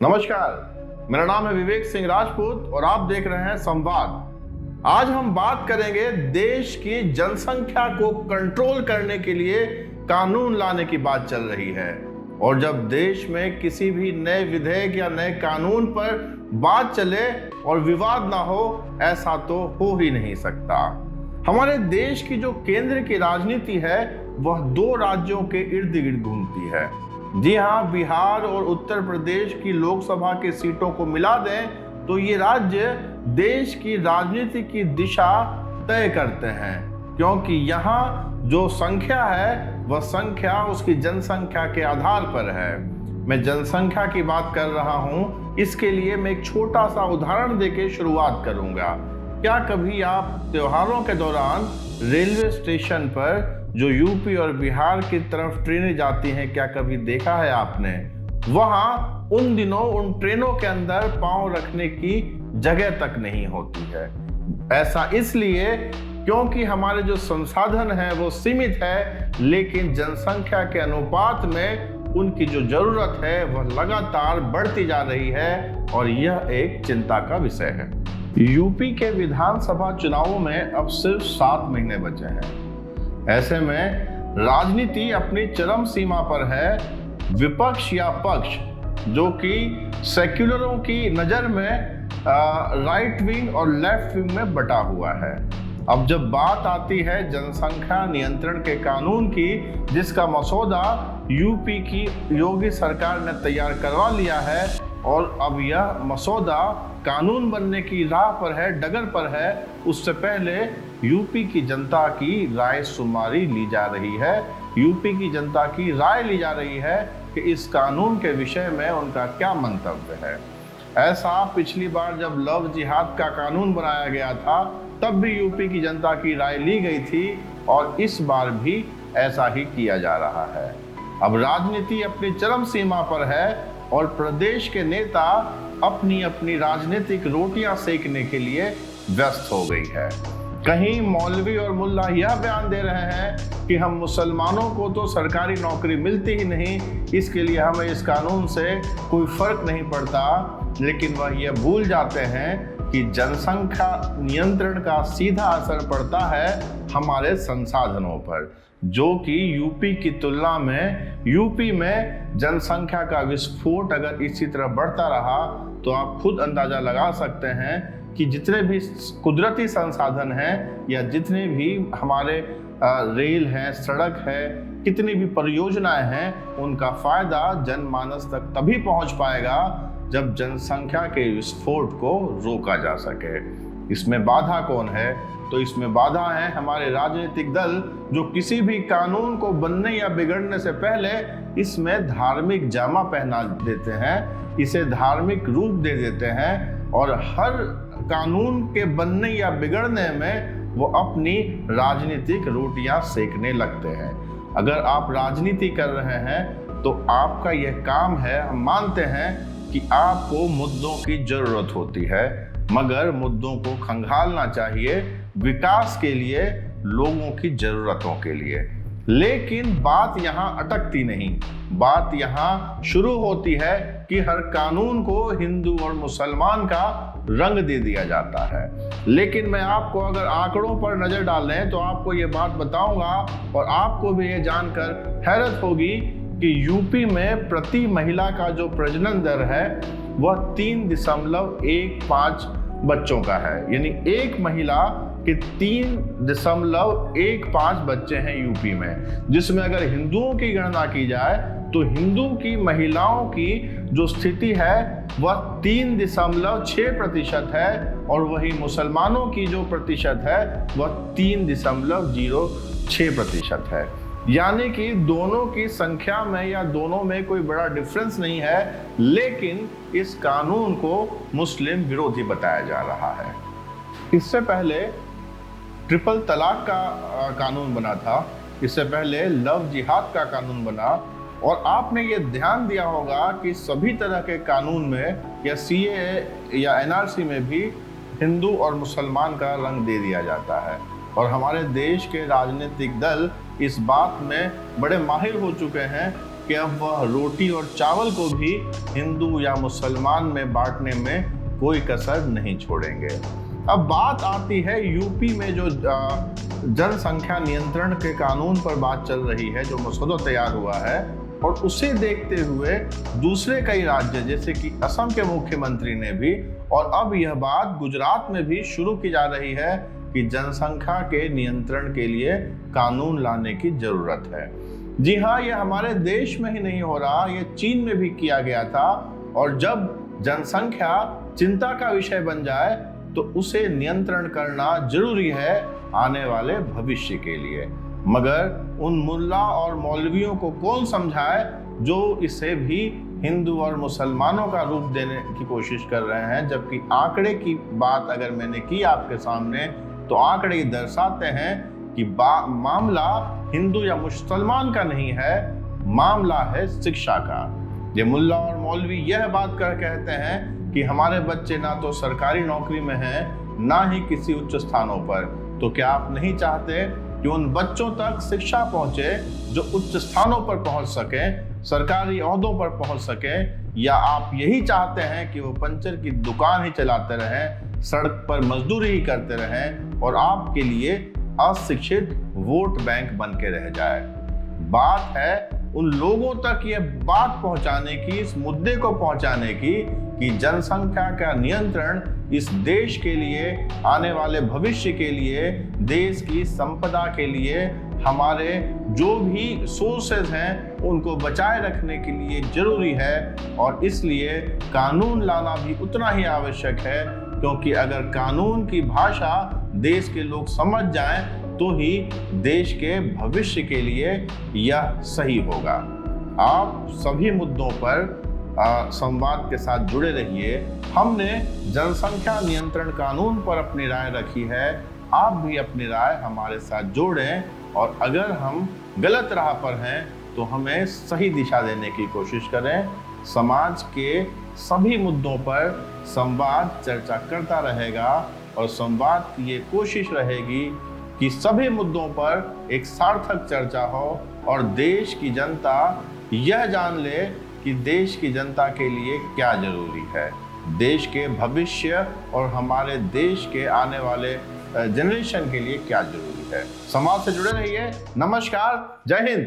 नमस्कार, मेरा नाम है विवेक सिंह राजपूत और आप देख रहे हैं संवाद। आज हम बात करेंगे देश की जनसंख्या को कंट्रोल करने के लिए कानून लाने की बात चल रही है। और जब देश में किसी भी नए विधेयक या नए कानून पर बात चले और विवाद ना हो, ऐसा तो हो ही नहीं सकता। हमारे देश की जो केंद्र की राजनीति है वह दो राज्यों के इर्द गिर्द घूमती है। जी हाँ, बिहार और उत्तर प्रदेश की लोकसभा की सीटों को मिला दें तो ये राज्य देश की राजनीति की दिशा तय करते हैं, क्योंकि यहाँ जो संख्या है वह संख्या उसकी जनसंख्या के आधार पर है। मैं जनसंख्या की बात कर रहा हूँ, इसके लिए मैं एक छोटा सा उदाहरण देके शुरुआत करूंगा। क्या कभी आप त्योहारों के दौरान रेलवे स्टेशन पर जो यूपी और बिहार की तरफ ट्रेनें जाती हैं, क्या कभी देखा है आपने? वहां उन दिनों उन ट्रेनों के अंदर पांव रखने की जगह तक नहीं होती है। ऐसा इसलिए क्योंकि हमारे जो संसाधन है वो सीमित है, लेकिन जनसंख्या के अनुपात में उनकी जो जरूरत है वह लगातार बढ़ती जा रही है और यह एक चिंता का विषय है। यूपी के विधानसभा चुनावों में अब सिर्फ 7 महीने बचे हैं। ऐसे में राजनीति अपनी चरम सीमा पर है। विपक्ष या पक्ष जो कि सेक्युलरों की नज़र में राइट विंग और लेफ्ट विंग में बटा हुआ है। अब जब बात आती है जनसंख्या नियंत्रण के कानून की, जिसका मसौदा यूपी की योगी सरकार ने तैयार करवा लिया है और अब यह मसौदा कानून बनने की राह पर है, डगर पर है, उससे पहले यूपी की जनता की राय शुमारी ली जा रही है। यूपी की जनता की राय ली जा रही है कि इस कानून के विषय में उनका क्या मंतव्य है। ऐसा पिछली बार जब लव जिहाद का कानून बनाया गया था तब भी यूपी की जनता की राय ली गई थी और इस बार भी ऐसा ही किया जा रहा है। अब राजनीति अपनी चरम सीमा पर है और प्रदेश के नेता अपनी अपनी राजनीतिक रोटियां सेकने के लिए व्यस्त हो गई है। कहीं मौलवी और मुल्ला यह बयान दे रहे हैं कि हम मुसलमानों को तो सरकारी नौकरी मिलती ही नहीं, इसके लिए हमें इस कानून से कोई फर्क नहीं पड़ता, लेकिन वह यह भूल जाते हैं कि जनसंख्या नियंत्रण का सीधा असर पड़ता है हमारे संसाधनों पर, जो कि यूपी की तुलना में यूपी में जनसंख्या का विस्फोट अगर इसी तरह बढ़ता रहा तो आप खुद अंदाजा लगा सकते हैं कि जितने भी कुदरती संसाधन हैं या जितने भी हमारे रेल हैं, सड़क है, कितनी भी परियोजनाएं हैं, उनका फायदा जनमानस तक तभी पहुंच पाएगा जब जनसंख्या के विस्फोट को रोका जा सके। इसमें बाधा कौन है? तो इसमें बाधा है हमारे राजनीतिक दल, जो किसी भी कानून को बनने या बिगड़ने से पहले इसमें धार्मिक जामा पहना देते हैं, इसे धार्मिक रूप दे देते हैं और हर कानून के बनने या बिगड़ने में वो अपनी राजनीतिक रोटियां सेकने लगते हैं। अगर आप राजनीति कर रहे हैं तो आपका यह काम है, हम मानते हैं कि आपको मुद्दों की जरूरत होती है, मगर मुद्दों को खंगालना चाहिए विकास के लिए, लोगों की जरूरतों के लिए। लेकिन बात यहाँ अटकती नहीं, बात यहाँ शुरू होती है कि हर कानून को हिंदू और मुसलमान का रंग दे दिया जाता है। लेकिन मैं आपको अगर आंकड़ों पर नजर डालें तो आपको ये बात बताऊंगा और आपको भी ये जानकर हैरत होगी कि यूपी में प्रति महिला का जो प्रजनन दर है वह 3.15 बच्चों का है। यानी एक महिला के 3.15 बच्चे हैं यूपी में, जिसमें अगर हिंदुओं की गणना की जाए तो हिंदू की महिलाओं की जो स्थिति है वह 3.6% है और वही मुसलमानों की जो प्रतिशत है वह 3.06% है। यानी कि दोनों की संख्या में या दोनों में कोई बड़ा डिफरेंस नहीं है, लेकिन इस कानून को मुस्लिम विरोधी बताया जा रहा है। इससे पहले ट्रिपल तलाक का कानून बना था, इससे पहले लव जिहाद का कानून बना, और आपने ये ध्यान दिया होगा कि सभी तरह के कानून में या सीएए या एनआरसी में भी हिंदू और मुसलमान का रंग दे दिया जाता है। और हमारे देश के राजनीतिक दल इस बात में बड़े माहिर हो चुके हैं कि अब वह रोटी और चावल को भी हिंदू या मुसलमान में बांटने में कोई कसर नहीं छोड़ेंगे। अब बात आती है यूपी में जो जनसंख्या नियंत्रण के कानून पर बात चल रही है, जो मसौदा तैयार हुआ है, और उसे देखते हुए दूसरे कई राज्य जैसे कि असम के मुख्यमंत्री ने भी, और अब यह बात गुजरात में भी शुरू की जा रही है कि जनसंख्या के नियंत्रण के लिए कानून लाने की जरूरत है। जी हाँ, यह हमारे देश में ही नहीं हो रहा, यह चीन में भी किया गया था। और जब जनसंख्या चिंता का विषय बन जाए तो उसे नियंत्रण करना जरूरी है आने वाले भविष्य के लिए। मगर उन मुल्ला और मौलवियों को कौन समझाए जो इसे भी हिंदू और मुसलमानों का रूप देने की कोशिश कर रहे हैं, जबकि आंकड़े की बात अगर मैंने की आपके सामने तो आंकड़े दर्शाते हैं कि मामला हिंदू या मुसलमान का नहीं है, मामला है शिक्षा का। ये मुल्ला और मौलवी यह बात कर कहते हैं कि हमारे बच्चे ना तो सरकारी नौकरी में हैं, ना ही किसी उच्च स्थानों पर। तो क्या आप नहीं चाहते कि उन बच्चों तक शिक्षा पहुंचे जो उच्च स्थानों पर पहुंच सकें, सरकारी ओहदों पर पहुंच सकें? या आप यही चाहते हैं कि वो पंचर की दुकान ही चलाते रहें, सड़क पर मजदूरी ही करते रहें और आपके लिए अशिक्षित वोट बैंक बन के रह जाए? बात है उन लोगों तक ये बात पहुंचाने की, इस मुद्दे को पहुंचाने की कि जनसंख्या का नियंत्रण इस देश के लिए, आने वाले भविष्य के लिए, देश की संपदा के लिए, हमारे जो भी सोर्सेज हैं उनको बचाए रखने के लिए जरूरी है। और इसलिए कानून लाना भी उतना ही आवश्यक है, क्योंकि अगर कानून की भाषा देश के लोग समझ जाएं तो ही देश के भविष्य के लिए यह सही होगा। आप सभी मुद्दों पर संवाद के साथ जुड़े रहिए। हमने जनसंख्या नियंत्रण कानून पर अपनी राय रखी है, आप भी अपनी राय हमारे साथ जोड़ें, और अगर हम गलत राह पर हैं तो हमें सही दिशा देने की कोशिश करें। समाज के सभी मुद्दों पर संवाद चर्चा करता रहेगा, और संवाद की ये कोशिश रहेगी कि सभी मुद्दों पर एक सार्थक चर्चा हो और देश की जनता यह जान ले कि देश की जनता के लिए क्या जरूरी है, देश के भविष्य और हमारे देश के आने वाले जनरेशन के लिए क्या जरूरी है। समाज से जुड़े रहिए। नमस्कार, जय हिंद।